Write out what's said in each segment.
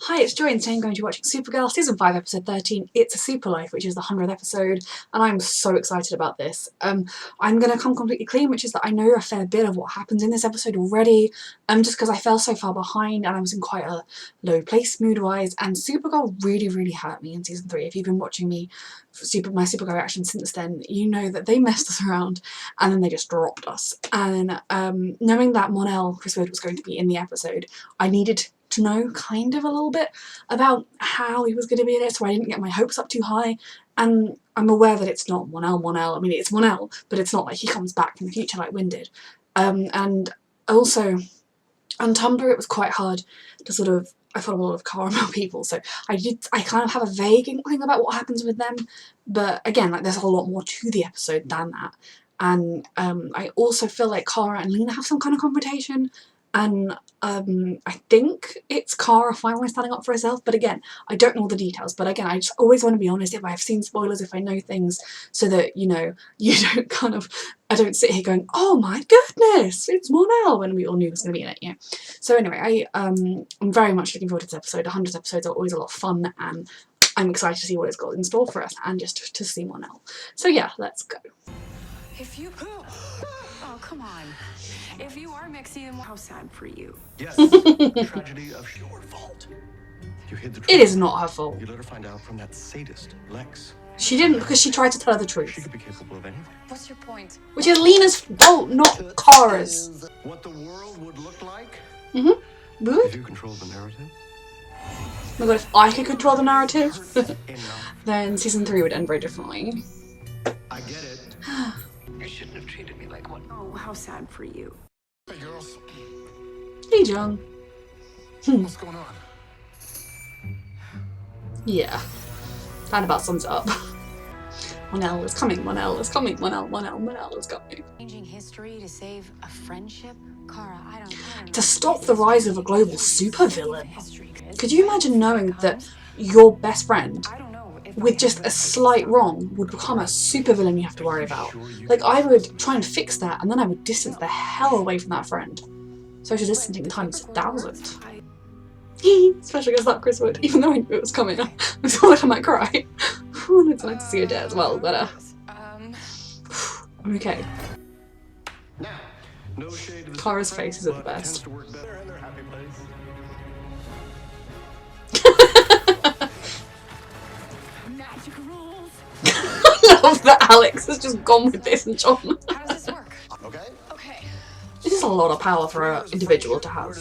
Hi, it's Joy and today I'm going to be watching Supergirl Season 5 Episode 13, It's a Super Life, which is the 100th episode, and I'm so excited about this. I'm going to come completely clean, which is that I know a fair bit of what happens in this episode already, just because I fell so far behind and I was in quite a low place mood-wise, and Supergirl really hurt me in Season 3. If you've been watching me, my Supergirl reaction since then, you know that they messed us around and then they just dropped us. And knowing that Mon-El Chris Wood was going to be in the episode, I needed to know kind of a little bit about how he was going to be in it, so I didn't get my hopes up too high. And I'm aware that it's not Mon-El. I mean, it's Mon-El, but it's not like he comes back in the future like Wynn did. And also on Tumblr it was quite hard to sort of, I follow a lot of caramel people, so I kind of have a vague inkling about what happens with them, but again, like, there's a whole lot more to the episode than that. And I also feel like Kara and Lena have some kind of confrontation, and I think it's Kara finally standing up for herself, but again, I don't know all the details. But again, I just always want to be honest if I've seen spoilers, if I know things, so that, you know, you don't kind of, I don't sit here going, oh my goodness, it's Mon-El, when we all knew it was going to be in it, yeah. So anyway, I'm very much looking forward to this episode. 100 episodes are always a lot of fun, and I'm excited to see what it's got in store for us, and just to see Mon-El. So yeah, let's go. If you... Oh, come on. If you are Mexican, how sad for you. Yes, the tragedy of your fault. You hid the truth. It is not her fault. You let her find out from that sadist, Lex. She didn't, because she tried to tell her the truth. She could be capable of anything. What's your point? Which is Lena's fault, not Kara's. What the world would look like? If you control the narrative. Oh my god, if I could control the narrative, then Season 3 would end very differently. I get it. You shouldn't have treated me like one. Oh, how sad for you. Hey, girls. Hey, John. What's going on? Yeah. That about sums it up. Mon-El is coming, Mon-El is coming, Mon-El is coming. Changing history to save a friendship? Kara, I don't know. To stop the rise of a global supervillain. Could you imagine knowing that your best friend, with just a slight wrong, would become a supervillain you have to worry about? Like, I would try and fix that, and then I would distance the hell away from that friend. Social distancing times 1,000. Especially against that Chris Wood, even though I knew it was coming. I feel like I might cry. It's nice to see her dead as well, but I'm okay. Kara's faces are the best. I love that Alex has just gone with this and John. How does this work? Okay. This is a lot of power for an individual to have.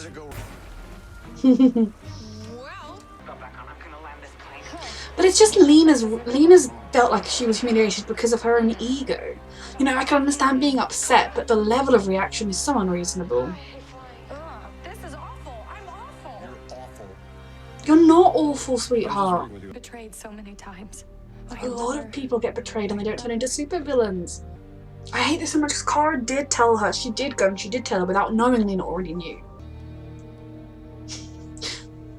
But it's just Lena's felt like she was humiliated because of her own ego. You know, I can understand being upset, but the level of reaction is so unreasonable. This is awful. I'm awful. You're awful. You're not awful, sweetheart. Betrayed so many times. A lot of people get betrayed and they don't turn into supervillains. I hate this so much because Kara did tell her, she did go and she did tell her without knowing Lena already knew.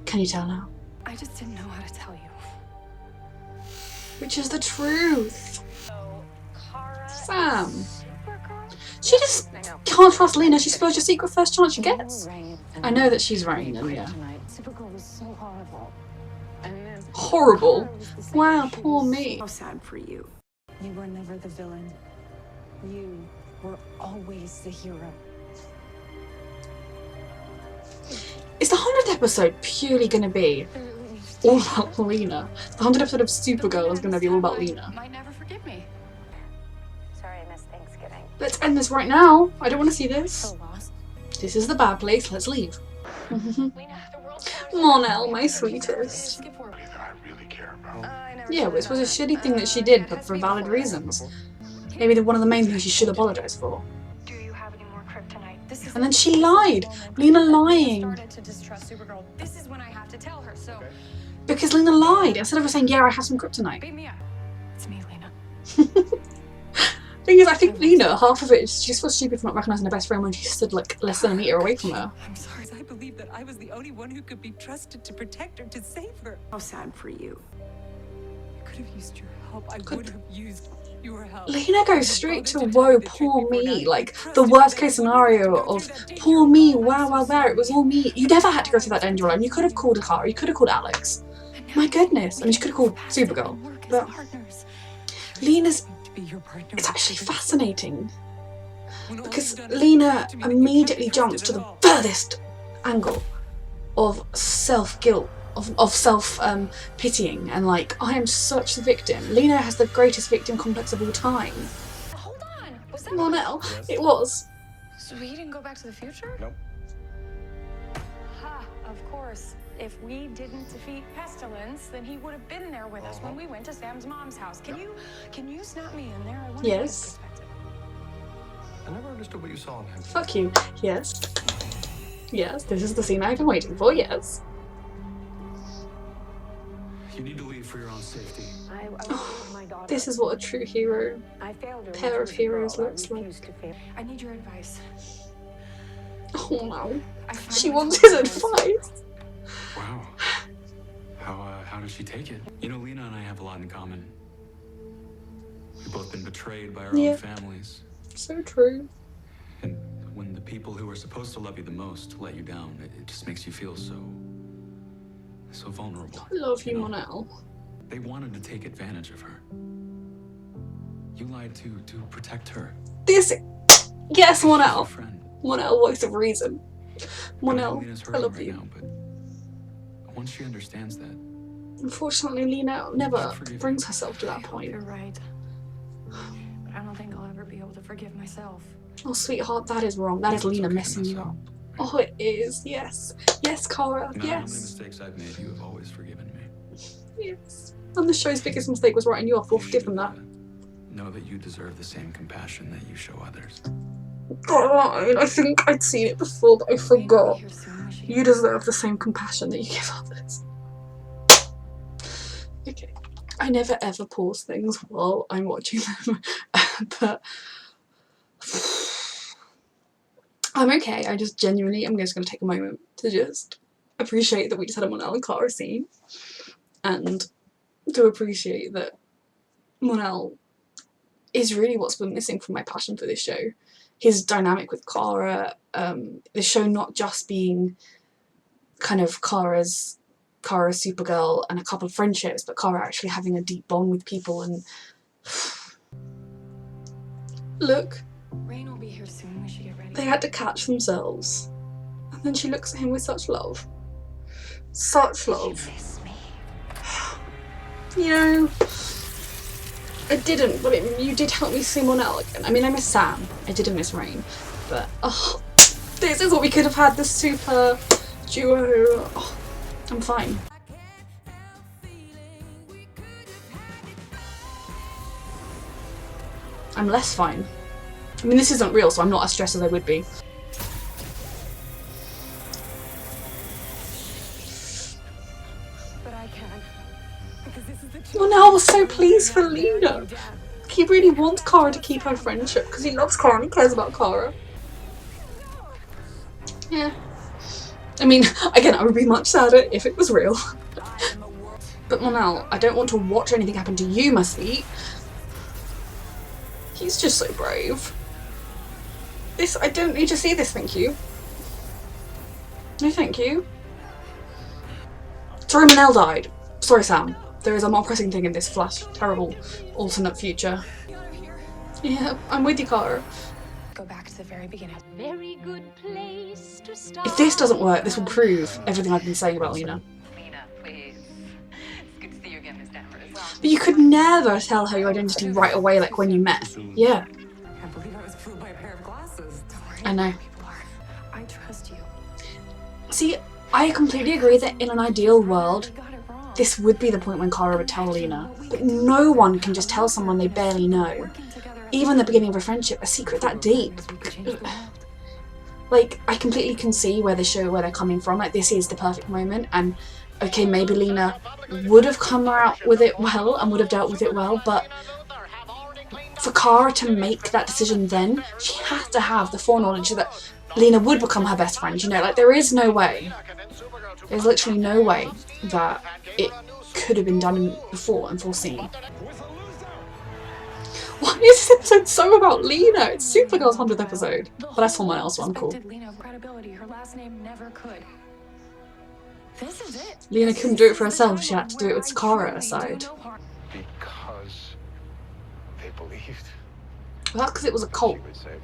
Can you tell now? I just didn't know how to tell you. Which is the truth. So, Kara, Sam. Supergirl? She just can't trust Lena. She spills your secret first chance she gets. I know that she's Rain, and yeah. Supergirl was so horrible. Horrible? Wow, poor me. How sad for you. You were never the villain. You were always the hero. Is the 100th episode purely going to be all about Lena? The 100th episode of Supergirl is going to be all about Lena. Might never forgive me. Sorry I missed Thanksgiving. Let's end this right now. I don't want to see this. So lost. This is the bad place. Let's leave. Lena, the world's Mon-El, my sweetest. That I really care about. Yeah, this was a shitty thing that she did, but for valid reasons. Maybe one of the main things she should apologise for. Do you have any more kryptonite? And then she lied. Lena lying. Started to distrust Supergirl. This is when I have to tell her. So Because Lena lied. Instead of her saying, yeah, I have some kryptonite. beat me up. It's me, Lena. Thing is, I think Lena, half of it is she's so stupid for not recognising her best friend when she stood like less than a metre away from her. I'm sorry. I believe that I was the only one who could be trusted to protect her, to save her. How sad for you. I could have used your help. I would have used You were held. Lena goes straight to, whoa, poor me, like the worst case scenario of poor me, wow, there, it was all me. You never had to go through that danger alone. You could have called a car, you could have called Alex. My goodness, I mean, you could have called Supergirl. But Lena's, it's actually fascinating because Lena immediately jumps to the furthest angle of self-guilt, of self-pitying, and like, I am such the victim. Lena has the greatest victim complex of all time. Hold on. Was that MON-EL, Yes. it was. So he didn't go back to the future? Nope. Ha, of course. If we didn't defeat Pestilence, then he would have been there with us when we went to Sam's mom's house. Can you snap me in there? I want to get his Yes. perspective. I never understood what you saw in him. Fuck you. Yes. Yes, this is the scene I've been waiting for, yes. You need to leave for your own safety. I was my daughter. This is what a true hero, I failed her. pair of heroes looks like. I need your advice. Oh no. I She finally wants told his her advice. Wow. How does she take it? You know, Lena and I have a lot in common. We've both been betrayed by our Yeah. own families. So true. And when the people who are supposed to love you the most let you down, it just makes you feel so vulnerable. I love you, know? MON-EL. They wanted to take advantage of her. You lied to protect her. This, yes, She's your MON-EL. friend. MON-EL, voice of reason. MON-EL, Lena's I hurting love right you. now, but once she understands that, Unfortunately, Lena never brings herself to that I hope point. you're right. But I don't think I'll ever be able to forgive myself. Oh, sweetheart, that is wrong. That is It's Lena okay to messing mess you up. up. Oh, it is. Yes. Yes, Cara. no matter how many Yes. mistakes I've made, you have always forgiven me. Yes. And the show's biggest mistake was writing you off. We'll You forgive should, them that. know that you deserve the same compassion that you show others. God, I think I'd seen it before, but I Rain will forgot. be here soon. We should You get deserve the same compassion that you give others. Okay. I never ever pause things while I'm watching them, but I'm okay. I just genuinely, I'm just going to take a moment to just appreciate that we just had a MON-EL and Clara scene, and to appreciate that MON-EL is really what's been missing from my passion for this show. His dynamic with Clara, the show not just being kind of Kara's Supergirl and a couple of friendships, but Kara actually having a deep bond with people. And look, Rain will be here soon. We should get ready. they had to catch themselves, and then she looks at him with such love. Such love. You know, I didn't, but you did help me see MON-EL again. I mean, I miss Sam. I didn't miss Rain. But, oh, this is what we could have had, this super duo. Oh, I'm fine. I'm less fine. I mean, this isn't real, so I'm not as stressed as I would be. But I can. Because this is the MON-EL was so pleased for Lena. He really wants Kara to keep her friendship because he loves Kara and he cares about Kara. Yeah. I mean, again, I would be much sadder if it was real. But MON-EL, I don't want to watch anything happen to you, my sweet. He's just so brave. This, I don't need to see this, thank you. No, thank you. Sorry, MON-EL died. Sorry, Sam. There is a more pressing thing in this flash, terrible, alternate future. Yeah, I'm with you, Cara. Go back to the very beginning. Very good place to start. If this doesn't work, this will prove everything I've been saying about Lena. Lena, please. It's good to see you again, Miss Danvers. But you could never tell her your identity right away, like when you met. Yeah, I can't believe I was fooled by a pair of glasses. I know. People are. I trust you. See, I completely agree that in an ideal world, We got it wrong. this would be the point when Cara would tell Lena. But no one can just tell someone they barely know, Working together as even the beginning of a friendship, a secret that deep. we could change the world. Like, I completely can see where they're coming from. Like, this is the perfect moment, and okay, maybe Lena would have come out with it well and would have dealt with it well, but for Cara to make that decision then, she has to have the foreknowledge that Lena would become her best friend, you know, like there is no way, there's literally no way that it could have been done before and foreseen. Why is this episode so about Lena? It's Supergirl's 100th episode. But I saw someone else one, cool. Lena credibility. Her last name never could. This is it. Lena couldn't do it for herself, she had to do it with Kara at her side. Because they believed. Well, that's because it was a cult. She would say,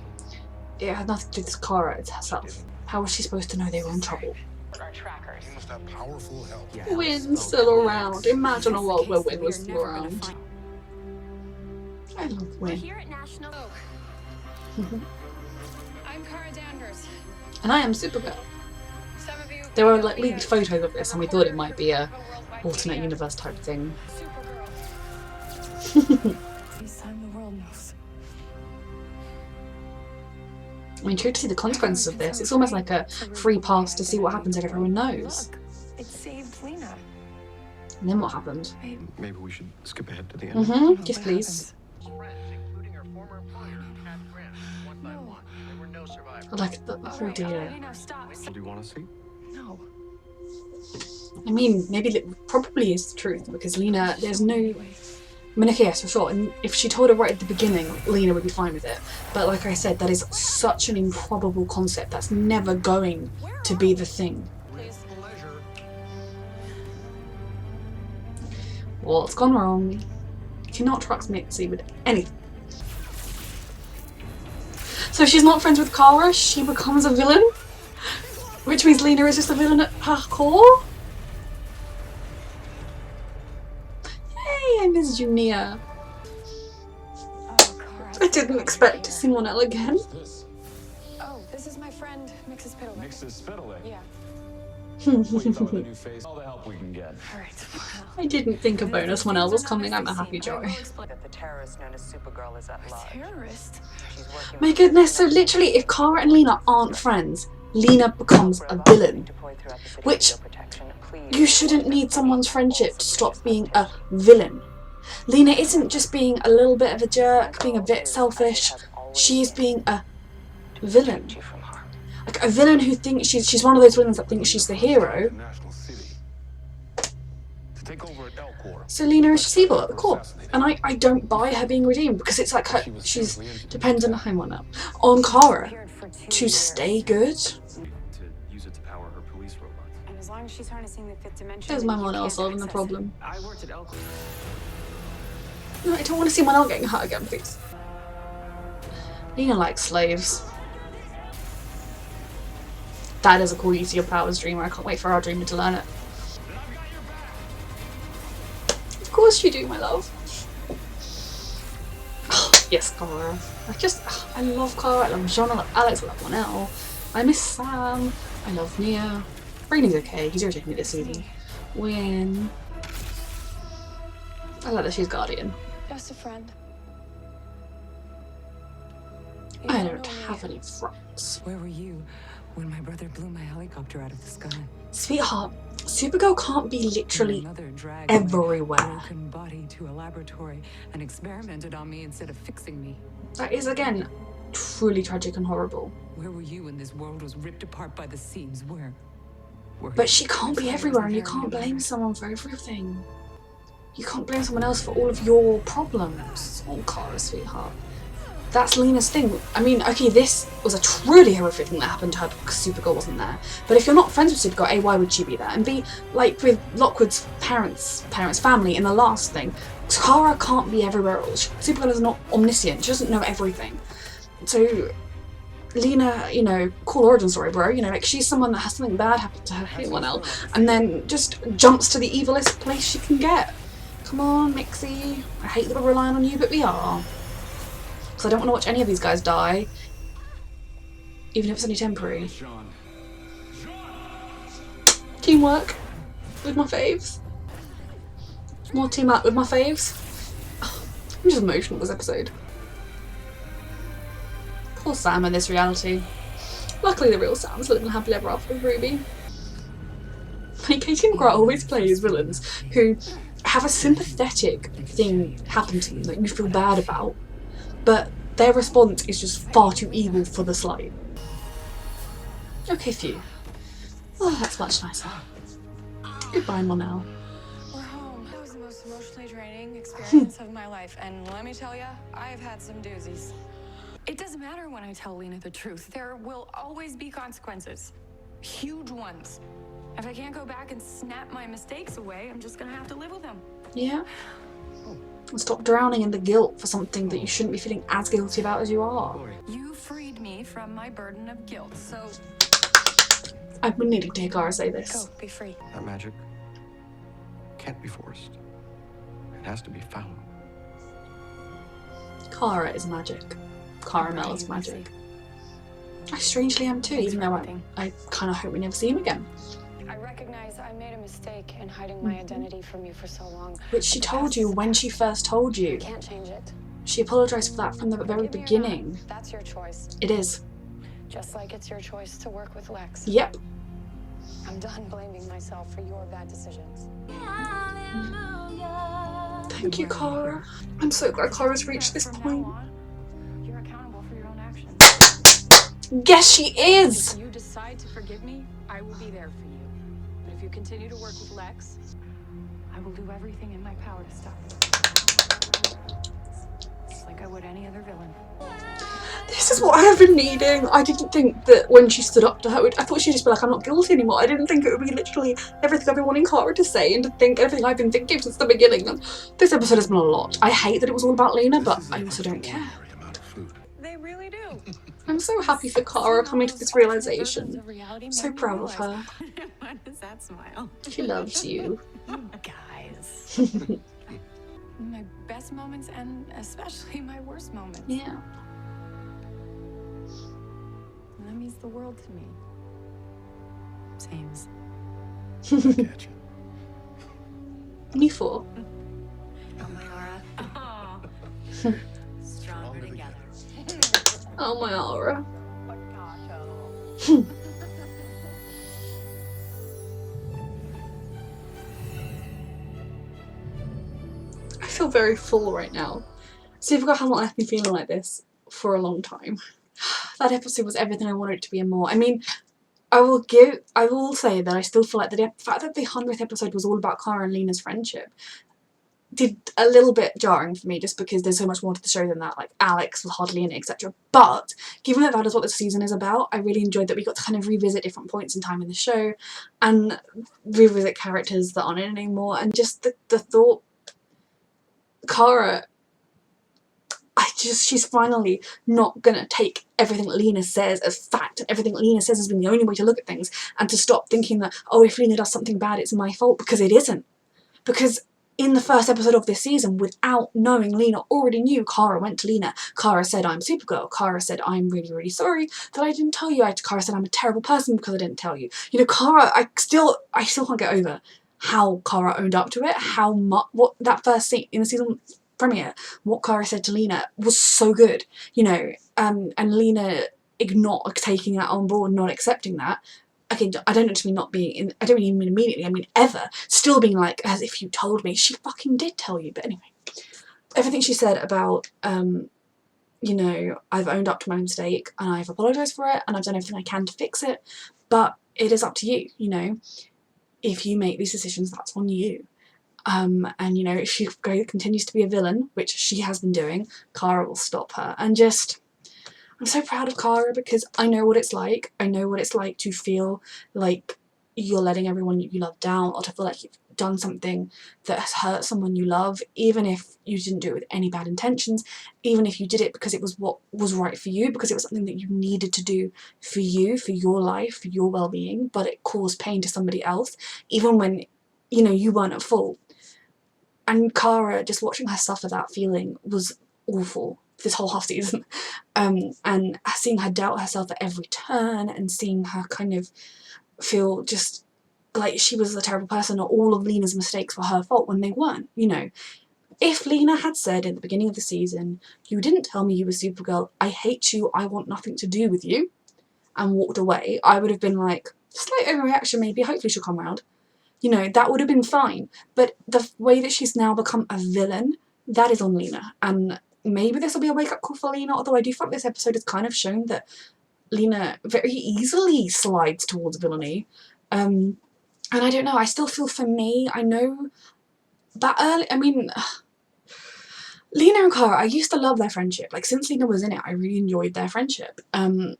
It had nothing to do with Kara, it's herself. How was she supposed to know they were in trouble? Our trackers. you must have powerful help. Wynn's still around. Imagine a world where Wynn was still around. I love We're Wynn. here at National. I'm Kara Danvers. And I am Supergirl. Some of you. There were like leaked photos of this and we thought it might be a alternate universe type thing. Supergirl. This time the world knows. I mean, true to see the consequences of this, it's almost like a free pass to see what happens if everyone knows. Look, it saved Lena. And then what happened? Maybe we should skip ahead to the end. Yes please. No. I like the whole deal. Lena, stop. Do you want to see? No. I mean, maybe it probably is the truth because Lena, there's no. I mean, okay, yes, for sure. And if she told her right at the beginning, Lena would be fine with it. But like I said, that is such an improbable concept. That's never going to be the thing. What's gone wrong? You cannot trust Mixie with anything. So if she's not friends with Kara, she becomes a villain? Which means Lena is just a villain at her core? Hey, I missed you, Nia. Oh, Kara. I didn't expect to see MON-EL again. Oh, this is my friend, Mix's Piddle. Mixes fiddling. Yeah. What you thought with a new face? All the help we can get. All right. I didn't think a bonus MON-EL was coming. I'm a happy joy. That the terrorist known as Supergirl is at large. Terrorist. She's working My with goodness, so literally if Kara and Lena aren't friends, Lena becomes a villain. deployed throughout the city Which for your protection. Please. you shouldn't need someone's friendship to stop being a villain. Lena isn't just being a little bit of a jerk, being a bit selfish. She's being a villain. You from harm. Like a villain who thinks she's one of those villains that thinks she's the hero. National City. To take over at Elcor. So Lena is just evil at the core. And I don't buy her being redeemed because it's like she's dependent on Kara Appeared for 2 to years. stay good. To use it to power her police robots. And as long as she's harnessing the fifth dimension. There's then my you MON-EL can't solving the access it. problem. I worked at Elko. No, I don't want to see MON-EL getting hurt again, please. Lena likes slaves. That is a cool use of your powers, Dreamer. I can't wait for our Dreamer to learn it. Of course you do, my love. Yes, Kara. I love Kara, I love John, I love Alex, I love MON-EL. I miss Sam. I love Nia. Braini's okay, he's irritating me this season. Wynn. I like that she's Guardian. Just a friend. You I know don't me. have any friends. Where were you when my brother blew my helicopter out of the sky? Sweetheart, Supergirl can't be Your literally mother dragged my everywhere. broken body to a laboratory and experimented on me instead of fixing me. That is, again, truly tragic and horrible. Where were you when this world was ripped apart by the seams? Where? But she can't be everywhere, and you can't blame someone for everything. You can't blame someone else for all of your problems. Oh, Kara, sweetheart. That's Lena's thing. I mean, okay, this was a truly horrific thing that happened to her because Supergirl wasn't there. But if you're not friends with Supergirl, A, why would she be there? And B, like with Lockwood's parents' family in the last thing, Kara can't be everywhere else. Supergirl is not omniscient. She doesn't know everything. So Lena, you know, cool origin story, bro. You know, like she's someone that has something bad happen to her, hate MON-EL, and then just jumps to the evilest place she can get. Come on, Mixie. I hate that we're relying on you, but we are. Because I don't want to watch any of these guys die, even if it's only temporary. Sean. Teamwork with my faves. More team up with my faves. I'm just emotional this episode. Poor Sam in this reality. Luckily the real Sam's living happily ever after with Ruby. Like, Katie McGrath always plays villains who have a sympathetic thing happen to them that you feel bad about, but their response is just far too evil for the slight. Okay, phew. Oh, that's much nicer. Goodbye, MON-EL. We're home. That was the most most emotionally draining experience of my life, and let me tell you, I've had some doozies. It doesn't matter when I tell Lena the truth. There will always be consequences. Huge ones. If I can't go back and snap my mistakes away, I'm just gonna have to live with them. Yeah. And stop drowning in the guilt for something that you shouldn't be feeling as guilty about as you are. You freed me from my burden of guilt, so I've been needing to hear Kara say this. go, be free. That magic can't be forced. It has to be found. Kara is magic. Caramel is magic. I strangely am too, even though I kind of hope we never see him again. I recognize I made a mistake in hiding my identity from you for so long. Which she told you when she first told you. I can't change it. She apologised for that from the very Forgive me or beginning. not, that's your choice. It is. Just like it's your choice to work with Lex. Yep. I'm done blaming myself for your bad decisions. Thank you, Kara. I'm so glad Kara's reached this From point. now on, you're accountable for your own actions. Yes, she is! If you decide to forgive me, I will be there for you. But if you continue to work with Lex, I will do everything in my power to stop you. Just like I would any other villain. This is what I have been needing. I didn't think that when she stood up to her, I thought she'd just be like, I'm not guilty anymore. I didn't think it would be literally everything I've been wanting Kara to say and to think everything I've been thinking since the beginning. And this episode has been a lot. I hate that it was all about Lena, but I also don't care. They really do. I'm so happy for Kara coming to this realisation. I'm so proud of her. What is that smile? She loves you. Guys. My best moments and especially my worst moments. Yeah. And that means the world to me. Seems. Catch you. Me for. Oh, my aura. Oh. Stronger together. Oh, my aura. I feel very full right now. Supergirl hasn't left me feeling like this for a long time. That episode was everything I wanted it to be and more. I mean, I will say that I still feel like the fact that the 100th episode was all about Kara and Lena's friendship did a little bit jarring for me, just because there's so much more to the show than that, like Alex was hardly in it, etc. But given that that is what the season is about, I really enjoyed that we got to kind of revisit different points in time in the show and revisit characters that aren't in it anymore, and just the thought, Kara, she's finally not gonna take everything Lena says as fact, and everything Lena says has been the only way to look at things, and to stop thinking that, oh, if Lena does something bad, it's my fault, because it isn't. Because in the first episode of this season, without knowing, Lena already knew. Kara went to Lena. Kara said, I'm Supergirl. Kara said, I'm really, really sorry that I didn't tell you. Kara said, I'm a terrible person because I didn't tell you. You know, Kara, I still can't get over how Kara owned up to it, how much, what that first scene in the season premiere, what Kara said to Lena was so good, you know, and Lena taking that on board, not accepting that. Okay, I don't just mean not being in, I don't even mean immediately, I mean ever, still being like, as if you told me. She fucking did tell you. But anyway, everything she said about, you know, I've owned up to my mistake and I've apologised for it and I've done everything I can to fix it, but it is up to you, you know. If you make these decisions, that's on you. And, you know, if she continues to be a villain, which she has been doing, Kara will stop her. And just, I'm so proud of Kara, because I know what it's like. I know what it's like to feel like you're letting everyone you love down, or to feel like you've done something that has hurt someone you love, even if you didn't do it with any bad intentions, even if you did it because it was what was right for you, because it was something that you needed to do for you, for your life, for your well-being, but it caused pain to somebody else, even when, you know, you weren't at fault. And Kara, just watching her suffer that feeling was awful this whole half season. And seeing her doubt herself at every turn, and seeing her kind of feel just like she was a terrible person, or all of Lena's mistakes were her fault when they weren't, you know. If Lena had said in the beginning of the season, you didn't tell me you were Supergirl, I hate you, I want nothing to do with you, and walked away, I would have been like, slight overreaction maybe, hopefully she'll come around. You know, that would have been fine. But the way that she's now become a villain, that is on Lena. And maybe this will be a wake-up call for Lena, although I do think this episode has kind of shown that Lena very easily slides towards villainy. And I don't know, I still feel, for me, I know that early, I mean, Lena and Cara, I used to love their friendship. Like, since Lena was in it, I really enjoyed their friendship. And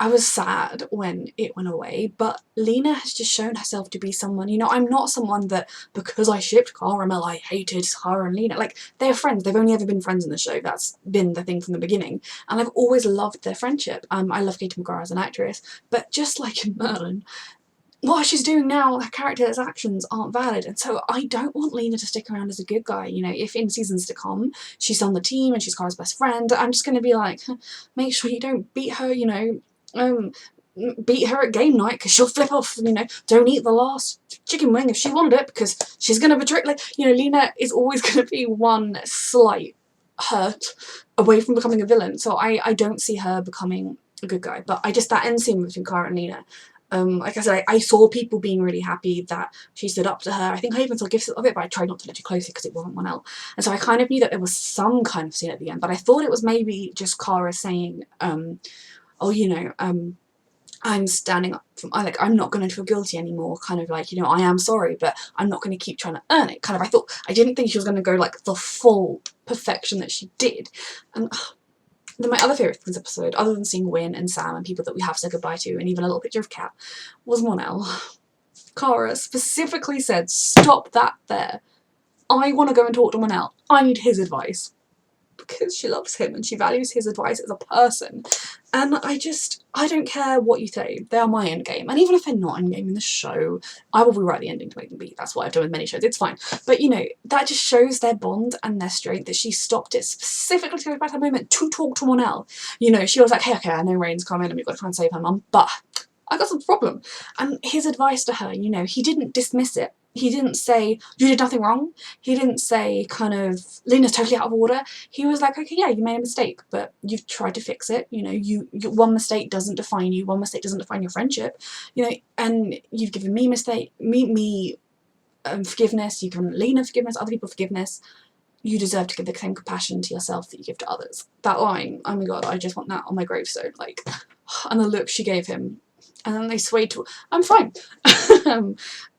I was sad when it went away, but Lena has just shown herself to be someone, you know, I'm not someone that, because I shipped Cara and Mel, I hated Cara and Lena. Like, they're friends, they've only ever been friends in the show, that's been the thing from the beginning, and I've always loved their friendship. I love Katie McGrath as an actress, but just like in Merlin, what she's doing now, her character's actions aren't valid, and so I don't want Lena to stick around as a good guy. You know, if in seasons to come she's on the team and she's Cara's best friend, I'm just going to be like, make sure you don't beat her, you know, beat her at game night because she'll flip off, you know, don't eat the last chicken wing if she wanted it because she's going to betray, like, you know, Lena is always going to be one slight hurt away from becoming a villain, so I don't see her becoming a good guy. But I just, that end scene between Cara and Lena, like I said, I saw people being really happy that she stood up to her. I think I even saw gifs of it, but I tried not to look too closely because it wasn't MON-EL. And so I kind of knew that there was some kind of scene at the end, but I thought it was maybe just Cara saying, oh, you know, I'm standing up from, I'm not going to feel guilty anymore, kind of like, you know, I am sorry, but I'm not going to keep trying to earn it, kind of. I didn't think she was going to go like the full perfection that she did. And then my other favourite thing this episode, other than seeing Win and Sam and people that we have said goodbye to, and even a little picture of Kat, was MON-EL. Cara specifically said, stop that there. I want to go and talk to MON-EL. I need his advice. Because she loves him and she values his advice as a person. And I don't care what you say, they are my endgame. And even if they're not endgame in the show, I will rewrite the ending to make them be. That's what I've done with many shows, it's fine. But you know, that just shows their bond and their strength, that she stopped it specifically to go back to that moment to talk to MON-EL. You know, she was like, hey, okay, I know Rain's coming and we've got to try and save her mum, but I got some problem. And his advice to her, you know, he didn't dismiss it. He didn't say, you did nothing wrong. He didn't say, kind of, Lena's totally out of order. He was like, okay, yeah, you made a mistake, but you've tried to fix it. You know, one mistake doesn't define you. One mistake doesn't define your friendship. You know, and you've given me forgiveness. You've given Lena forgiveness, other people forgiveness. You deserve to give the same compassion to yourself that you give to others. That line, oh my god, I just want that on my gravestone. Like, and the look she gave him. And then they swayed to, I'm fine.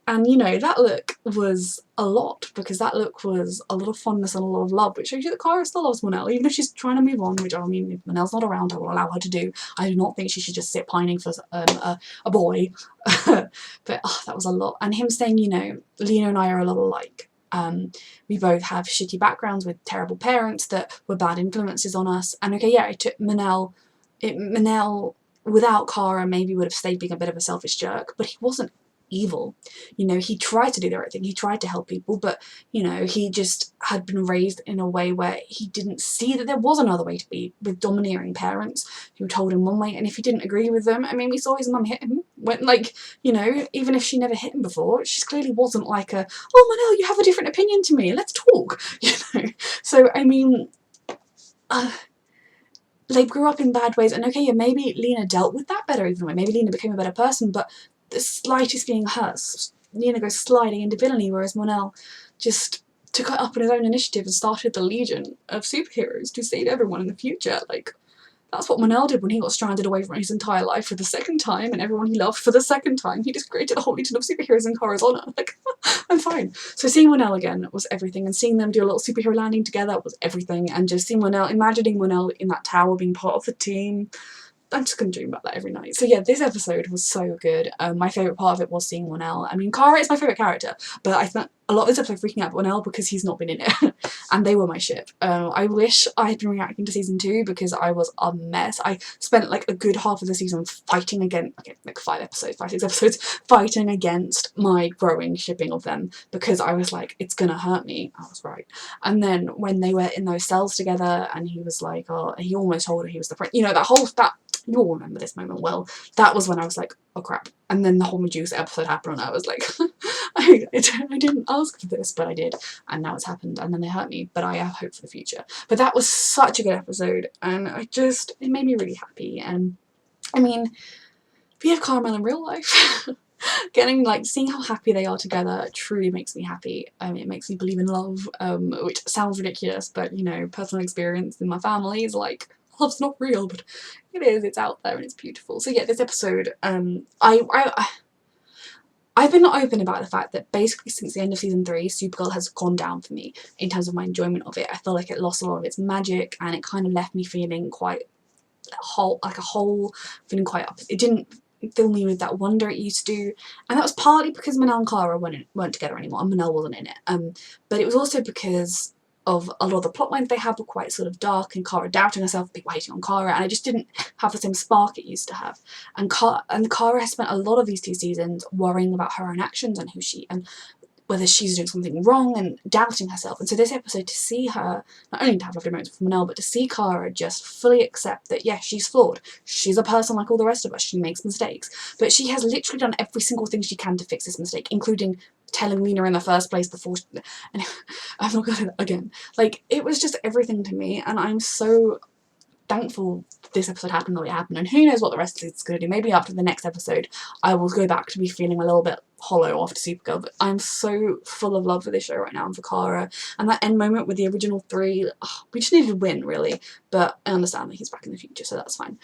And you know, that look was a lot, because that look was a lot of fondness and a lot of love, which shows you that Cara still loves MON-EL, even if she's trying to move on, which, I mean, if MON-EL's not around, I will allow her to do. I do not think she should just sit pining for a boy. But oh, that was a lot. And him saying, you know, Lena and I are a lot alike. We both have shitty backgrounds with terrible parents that were bad influences on us. And okay, yeah, it took MON-EL, without Cara, maybe would have stayed being a bit of a selfish jerk, but he wasn't evil. You know, he tried to do the right thing, he tried to help people, but you know, he just had been raised in a way where he didn't see that there was another way to be, with domineering parents who told him one way, and if he didn't agree with them, I mean, we saw his mum hit him when, like, you know, even if she never hit him before, she clearly wasn't like a, oh MON-EL, you have a different opinion to me, let's talk, you know. So I mean, they grew up in bad ways, and okay, yeah, maybe Lena dealt with that better even way, maybe Lena became a better person, but the slightest being hurt, Lena goes sliding into villainy, whereas MON-EL just took it up on his own initiative and started the Legion of superheroes to save everyone in the future. Like, that's what MON-EL did when he got stranded away from his entire life for the second time, and everyone he loved for the second time. He just created a whole Legion of superheroes in Cara's honour. Like, I'm fine. So seeing MON-EL again was everything, and seeing them do a little superhero landing together was everything, and just seeing MON-EL, imagining MON-EL in that tower being part of the team, I'm just going to dream about that every night. So yeah, this episode was so good. My favourite part of it was seeing MON-EL. I mean, Cara is my favourite character, but I spent a lot of this episode freaking out about MON-EL because he's not been in it. And they were my ship. I wish I had been reacting to season 2 because I was a mess. I spent like a good half of the season fighting against, okay, like 5, 6 episodes, fighting against my growing shipping of them because I was like, it's gonna hurt me. I was right. And then when they were in those cells together and he was like, oh, he almost told her he was the prince, you know, that you all remember this moment well. That was when I was like, oh crap. And then the whole Medusa episode happened and I was like, I didn't ask for this, but I did. And now it's happened and then they hurt me, but I have hope for the future. But that was such a good episode and it made me really happy. And I mean, we have Carmel in real life. Seeing how happy they are together truly makes me happy. It makes me believe in love, which sounds ridiculous, but you know, personal experience in my family is like, love's not real, but it is, it's out there and it's beautiful. So yeah, this episode, I I've been open about the fact that basically since the end of season 3, Supergirl has gone down for me in terms of my enjoyment of it. I feel like it lost a lot of its magic, and it kind of left me feeling quite feeling quite up. It didn't fill me with that wonder it used to do, and that was partly because MON-EL and Kara weren't together anymore, and MON-EL wasn't in it. But it was also because of a lot of the plot lines they had were quite sort of dark, and Kara doubting herself, people hating on Kara, and I just didn't have the same spark it used to have. And Kara has spent a lot of these 2 seasons worrying about her own actions and whether she's doing something wrong and doubting herself. And so this episode, to see her, not only to have lovely moments with MON-EL, but to see Kara just fully accept that, yes, she's flawed. She's a person like all the rest of us. She makes mistakes. But she has literally done every single thing she can to fix this mistake, including telling Lena in the first place before and I'm not gonna again. Like, it was just everything to me, and I'm so thankful this episode happened the way it happened, and who knows what the rest of it's going to do. Maybe after the next episode I will go back to be feeling a little bit hollow after Supergirl, but I'm so full of love for this show right now and for Kara, and that end moment with the original 3, we just needed a win really, but I understand that he's back in the future, so that's fine.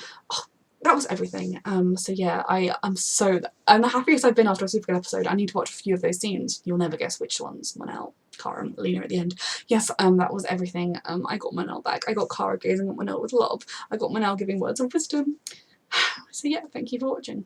That was everything. So yeah, I'm the happiest I've been after a Supergirl episode. I need to watch a few of those scenes. You'll never guess which ones. MON-EL, Kara and Lena at the end. Yes, that was everything. I got MON-EL back. I got Kara gazing at MON-EL with love. I got MON-EL giving words of wisdom. So yeah, thank you for watching.